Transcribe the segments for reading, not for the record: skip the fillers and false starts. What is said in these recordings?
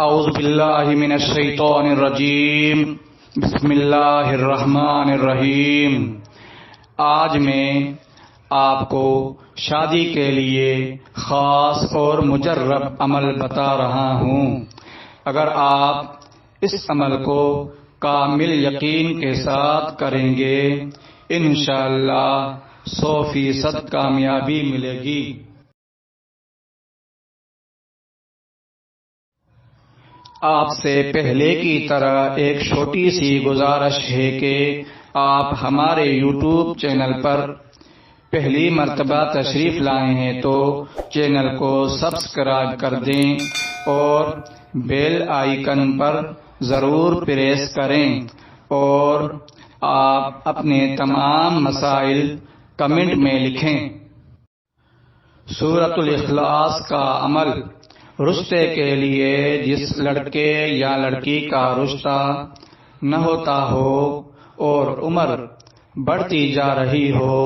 اعوذ باللہ من الشیطان الرجیم بسم اللہ الرحمن الرحیم۔ آج میں آپ کو شادی کے لیے خاص اور مجرب عمل بتا رہا ہوں۔ اگر آپ اس عمل کو کامل یقین کے ساتھ کریں گے انشاءاللہ 100% کامیابی ملے گی۔ آپ سے پہلے کی طرح ایک چھوٹی سی گزارش ہے کہ آپ ہمارے یوٹیوب چینل پر پہلی مرتبہ تشریف لائے ہیں تو چینل کو سبسکرائب کر دیں اور بیل آئیکن پر ضرور پریس کریں، اور آپ اپنے تمام مسائل کمنٹ میں لکھیں۔ سورۃ الاخلاص کا عمل رشتے کے لیے جس لڑکے یا لڑکی کا رشتہ نہ ہوتا ہو اور عمر بڑھتی جا رہی ہو،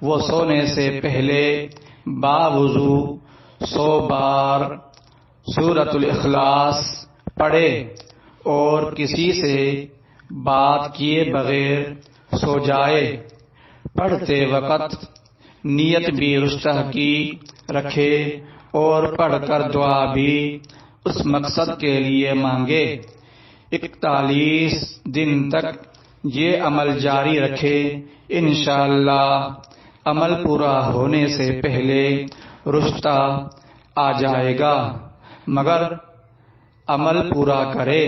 وہ سونے سے پہلے باوضو 100 بار سورۃ الاخلاص پڑھے اور کسی سے بات کیے بغیر سو جائے۔ پڑھتے وقت نیت بھی رشتہ کی رکھے اور پڑھ کر دعا بھی اس مقصد کے لیے مانگے۔ 41 دن تک یہ عمل جاری رکھے، انشاءاللہ عمل پورا ہونے سے پہلے رشتہ آ جائے گا، مگر عمل پورا کرے۔